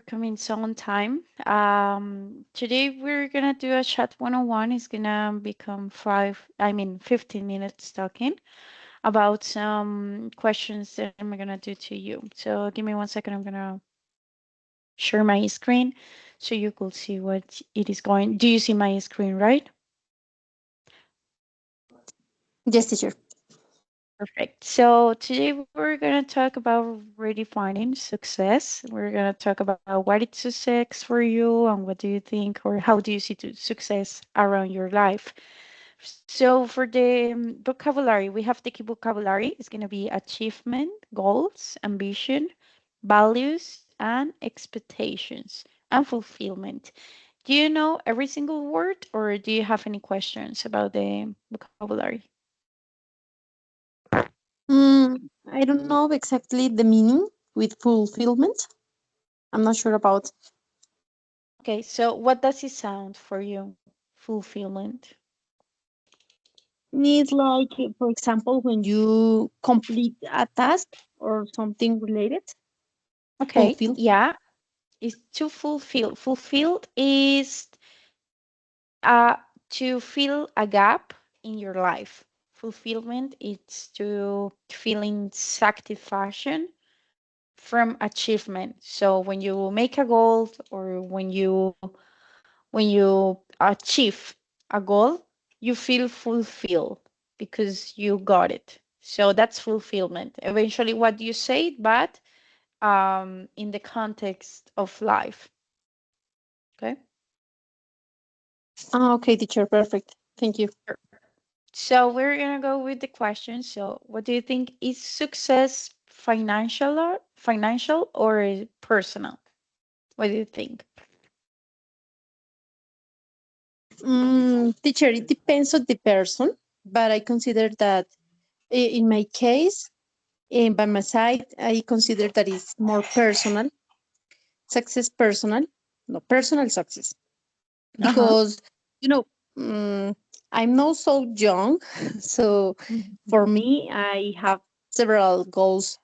coming so on time. Today we're gonna do a chat 101. It's gonna become 15 minutes talking about some questions that I'm gonna do to you. So give me 1 second. I'm gonna share my screen so you could see what it is going. Do you see my screen, right? Yes, teacher. Perfect. So today we're going to talk about redefining success. We're going to talk about what is success for you and what do you think or how do you see success around your life. So for the vocabulary, we have the key vocabulary. It's going to be achievement, goals, ambition, values, and expectations and fulfillment. Do you know every single word or do you have any questions about the vocabulary? I don't know exactly the meaning with fulfillment. I'm not sure about. Okay, so what does it sound for you? Fulfillment. It's like, for example, when you complete a task or something related, Okay, fulfill. yeah, is to fulfill. Fulfilled is to fill a gap in your life. Fulfillment is to feeling satisfaction from achievement. So when you make a goal or when you achieve a goal, you feel fulfilled because you got it. So that's fulfillment. Eventually, what you say, but in the context of life. Okay. Ah, okay, teacher, perfect. Thank you. Sure. So we're gonna go with the question. So, what do you think is success, financial or personal? What do you think? Teacher, it depends on the person, but I consider that in my case, by my side, I consider that it's more personal, success personal, no personal success, Uh-huh. because you know um, I'm not so young, so Mhm. for me, I have several goals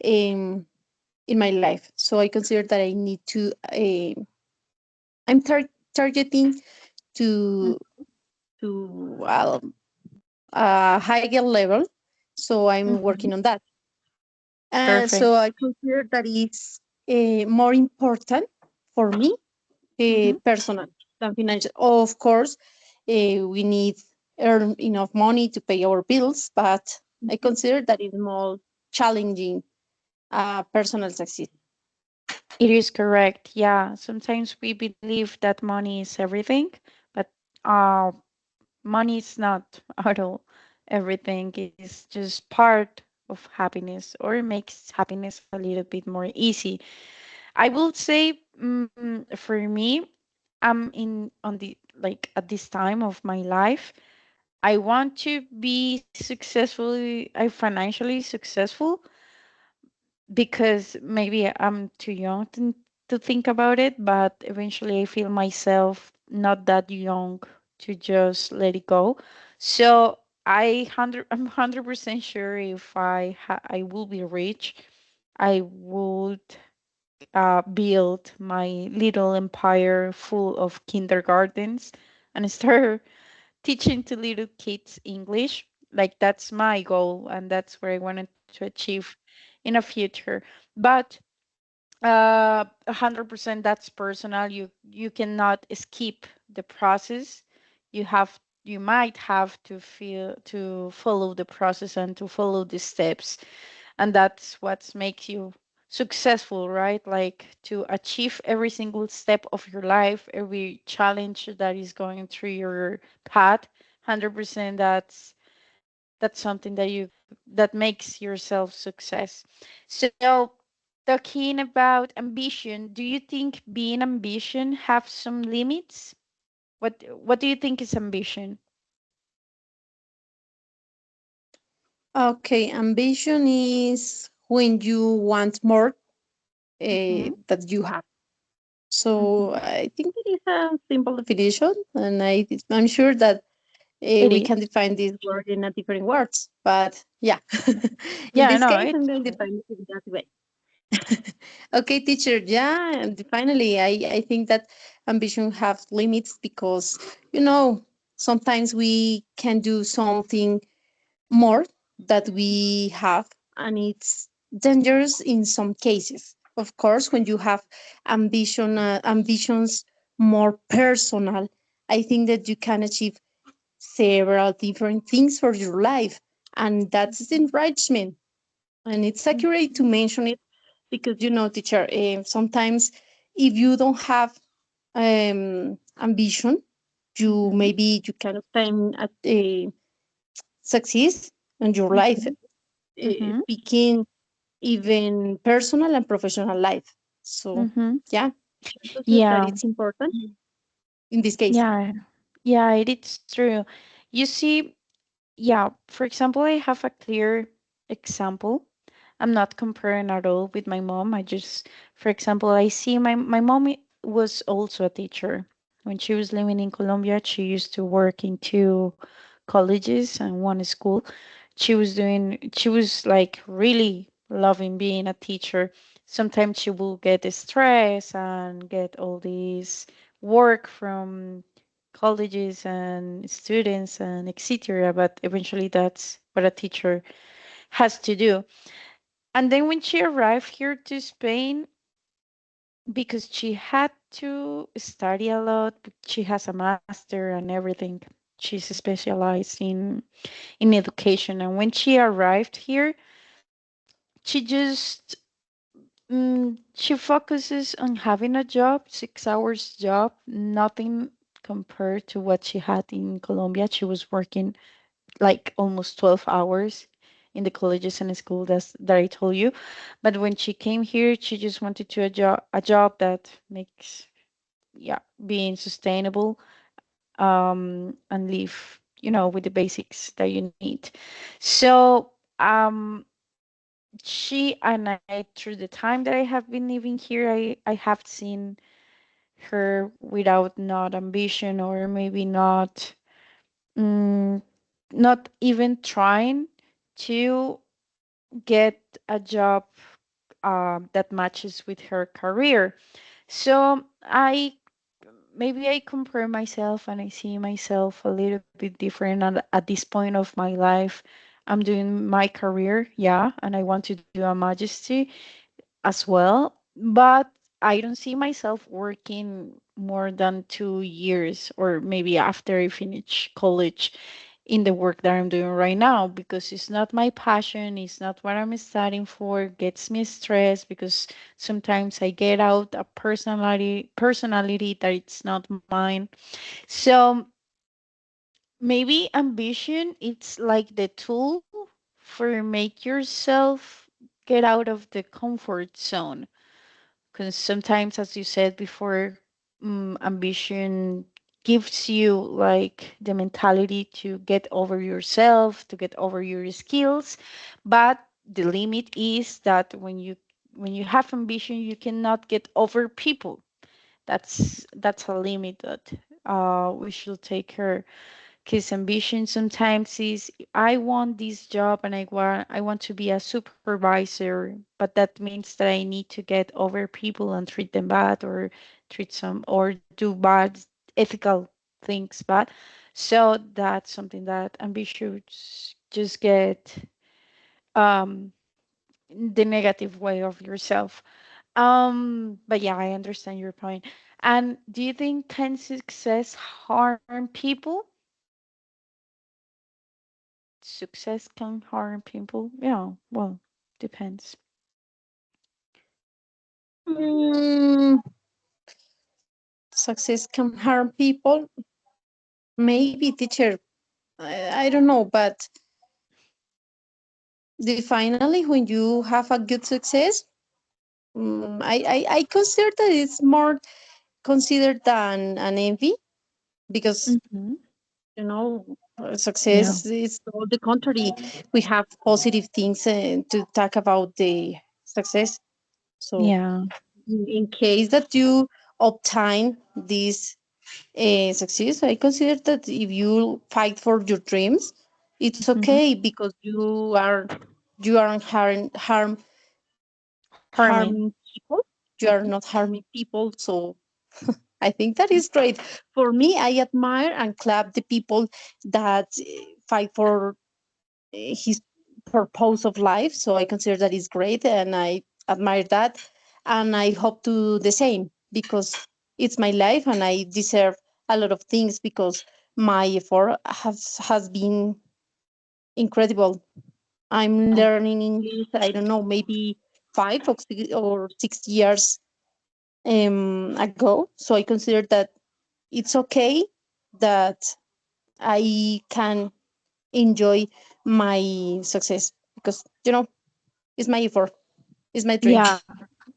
in my life. So I consider that I need to. I'm targeting to to a higher level, so I'm Mhm. working on that. Perfect. So I consider that it's more important for me, Mhm. personal than financial. Of course, we need earn enough money to pay our bills, but I Mhm. consider that it's more challenging personal success. It is correct. Yeah. Sometimes we believe that money is everything, but uh, money is not at all everything. It's just part of happiness or it makes happiness a little bit more easy. I will say for me, I'm in on the like at this time of my life, I want to be financially successful because maybe I'm too young to think about it, but eventually I feel myself not that young to just let it go. So I'm 100% sure if I will be rich, I would build my little empire full of kindergartens and start teaching to little kids English. Like that's my goal, and that's where I wanted to achieve in a future. But 100% that's personal. You cannot skip the process. You might have to follow the process and to follow the steps, and that's what makes you successful, right? Like to achieve every single step of your life, every challenge that is going through your path. 100% that's something that makes yourself success. So talking about ambition, do you think being ambition have some limits? What do you think is ambition? Okay, ambition is when you want more Hmm. that you have. So Hmm. I think it is a simple definition, and I'm sure that It we is. can define this word in a different words. But yeah, in Yeah, this no, case, it's I'm going to fine. define it in that way. Okay, teacher. Yeah, and finally, I think that ambition have limits because you know sometimes we can do something more that we have, and it's dangerous in some cases. Of course, when you have ambitions more personal, I think that you can achieve several different things for your life, and that's enrichment. And it's accurate to mention it because you know, teacher, sometimes if you don't have ambition, you Mhm, maybe you cannot find a success in your life, mhm, mhm, begin even personal and professional life. So mhm. yeah, I consider that Yeah, it's important in this case. yeah, yeah, it is true. You see, yeah, for example, I have a clear example. I'm not comparing at all with my mom. I just, for example, I see my mom was also a teacher. When she was living in Colombia, she used to work in two colleges and one school. She was like really loving being a teacher. Sometimes she will get stressed and get all this work from colleges and students and etc. But eventually, that's what a teacher has to do. And then when she arrived here to Spain, because she had to study a lot, she has a master and everything. She's specialized in education. And when she arrived here, she just she focuses on having a job, 6 hours job, nothing compared to what she had in Colombia. She was working like almost 12 hours in the colleges and school that I told you. But when she came here, she just wanted to a job that makes yeah being sustainable and live with the basics that you need. So um she and I through the time that I have been living here, I have seen her without not ambition or maybe mm, not even trying to get a job that matches with her career. So maybe I compare myself and I see myself a little bit different at this point of my life. I'm doing my career, yeah, and I want to do a majesty as well, but I don't see myself working more than 2 years or maybe after I finish college in the work that I'm doing right now because it's not my passion, it's not what I'm studying for, gets me stressed because sometimes I get out a personality that it's not mine. So maybe ambition it's like the tool for make yourself get out of the comfort zone because sometimes, as you said before, ambition gives you like the mentality to get over yourself, to get over your skills, but the limit is that when you have ambition, you cannot get over people. That's a limit that we should take care because ambition sometimes is I want this job and I want to be a supervisor, but that means that I need to get over people and treat them bad or treat some or do bad ethical things bad. So that's something that ambitions just get um the negative way of yourself. But yeah, I understand your point. And do you think can success harm people? Success can harm people? Yeah, well, depends. Mm, success can harm people. Maybe, teacher. I don't know, but finally, when you have a good success, I consider that it's more considered than an envy because Mm-hmm. you know Yeah. success is all the contrary. We have positive things to talk about the success. So Yeah. in case that you obtain this success, I consider that if you fight for your dreams, it's Mm-hmm. okay because you aren't Harming. harming people. You are Mhm. not harming people. So I think that is great. For me, I admire and clap the people that fight for his purpose of life. So I consider that is great and I admire that. And I hope to do the same because it's my life and I deserve a lot of things because my effort has been incredible. I'm Yeah. learning English, I don't know, maybe 5 or 6 years ago. So I consider that it's okay that I can enjoy my success because it's my effort, it's my dream. Yeah.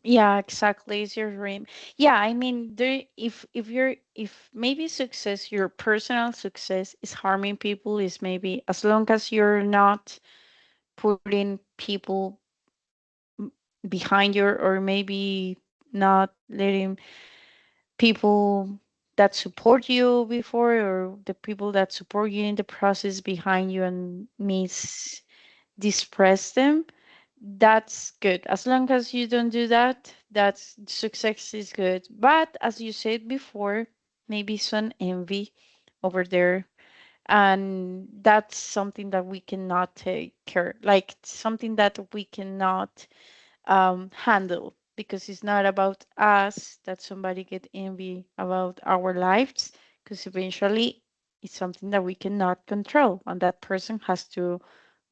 Yeah, exactly. It's your dream. Yeah, I mean, there if you're if maybe success, your personal success is harming people, is maybe as long as you're not putting people behind you, or maybe not letting people that support you before, or the people that support you in the process behind you and dispress them. That's good. As long as you don't do that, that's success is good. But as you said before, maybe some envy over there, and that's something that we cannot take care, like something that we cannot handle, because it's not about us that somebody get envy about our lives, because eventually it's something that we cannot control, and that person has to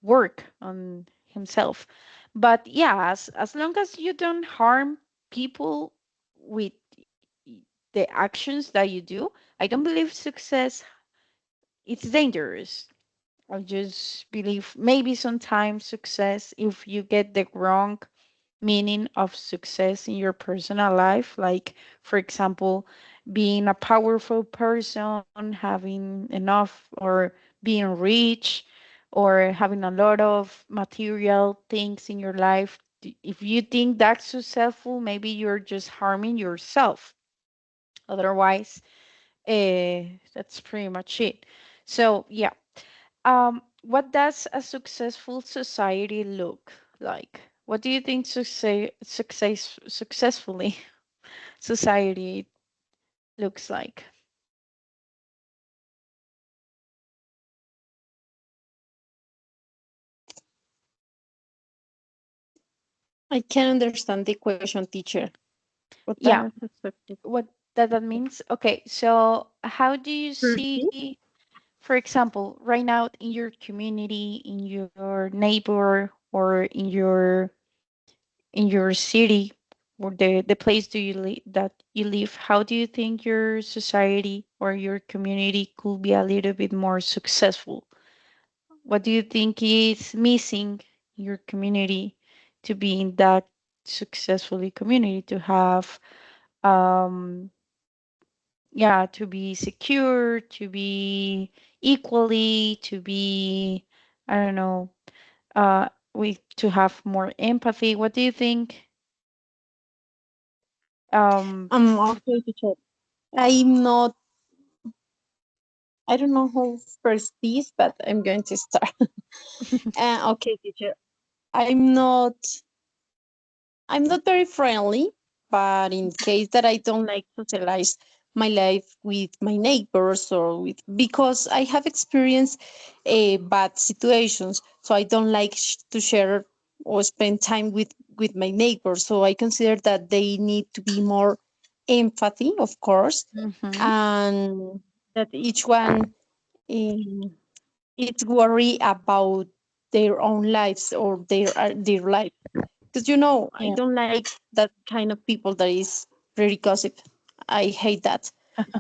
work on himself. But yeah, as long as you don't harm people with the actions that you do, I don't believe success it's dangerous. I just believe maybe sometimes success, if you get the wrong meaning of success in your personal life, like, for example, being a powerful person, having enough, or being rich, or having a lot of material things in your life. If you think that's successful, maybe you're just harming yourself. Otherwise, that's pretty much it. So, yeah. What does a successful society look like? What do you think successfully society looks like? I can understand the question, teacher. What Yeah, does success what that means? Okay, so how do you perceive? see, for example, right now in your community, in your neighbor, or in your city, or the place do you that you live, how do you think your society or your community could be a little bit more successful? What do you think is missing in your community to be in that successfully community, to have um yeah, to be secure, to be equally, to be, I don't know, we to have more empathy? What do you think? Um, Okay, teacher. I'm not, I don't know how first this, but I'm going to start. Okay, teacher. I'm not I'm not very friendly, but in case that I don't like to socialize my life with my neighbors or with because I have experienced bad situations, so I don't like to share or spend time with my neighbors. So I consider that they need to be more empathy, of course, mhm. and that each one um, it's worry about their own lives or their life because I Yeah. don't like that kind of people that is very gossip. I hate that.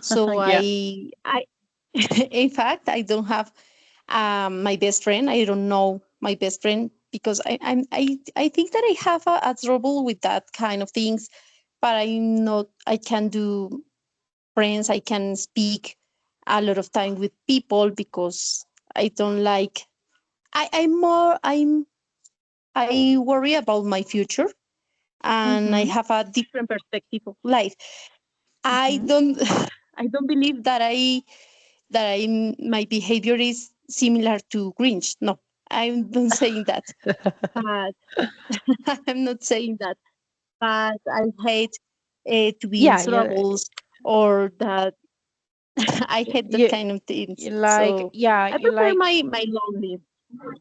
So Yeah. I in fact I don't have my best friend. I don't know my best friend because I think that I have a trouble with that kind of things, but I'm not. I can do friends. I can speak a lot of time with people because I don't like. I worry about my future and I Mhm. have a different perspective of life. I Mhm. don't I don't believe that my behavior is similar to Grinch. No, I'm not saying that. But I'm not saying that. but I hate to be in Yeah, yeah, troubles or that I hate that you, kind of you things. like, So yeah, I you prefer like, my lonely.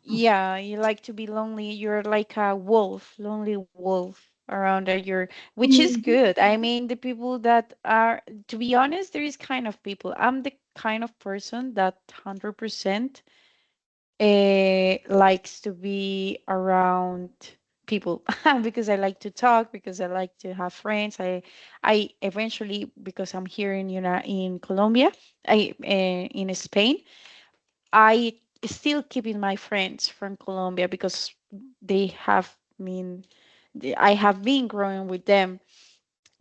yeah, you like to be lonely. You're like a wolf, lonely wolf around your, which is Mhm. good. I mean, the people that are, to be honest, there is kind of people. I'm the kind of person that 100% likes to be around people because I like to talk, because I like to have friends. I eventually, because I'm here in in Colombia, in Spain, I still keeping my friends from Colombia because they have mean I have been growing with them.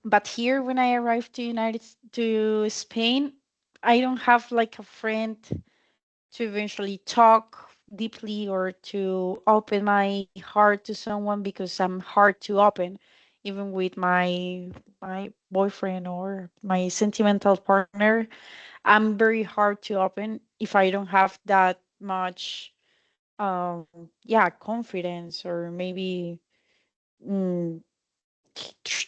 But here, when I arrived to to Spain, I don't have like a friend to eventually talk deeply or to open my heart to someone, because I'm hard to open, even with my boyfriend or my sentimental partner. I'm very hard to open if I don't have that much yeah, confidence, or maybe mm,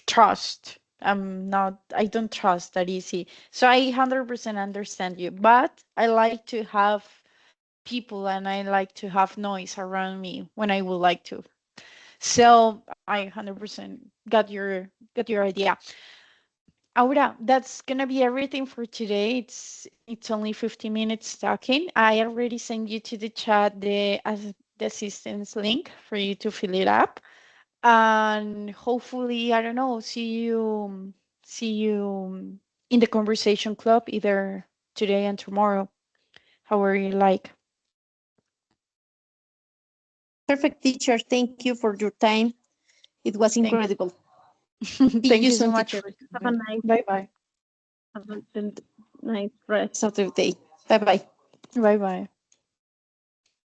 trust. I don't trust that easy. So I 100% understand you, but I like to have people, and I like to have noise around me when I would like to. So I 100% got your idea. Aura, that's gonna be everything for today. It's only 15 minutes talking. I already sent you to the chat the assistance link for you to fill it up, and hopefully, I don't know, see you in the conversation club either today and tomorrow, however you like. Perfect, teacher. Thank you for your time. It was Thank incredible. See thank you you so soon, much teacher. for Have a coming. nice, Bye bye. have a nice rest of the day. Bye bye. Bye bye.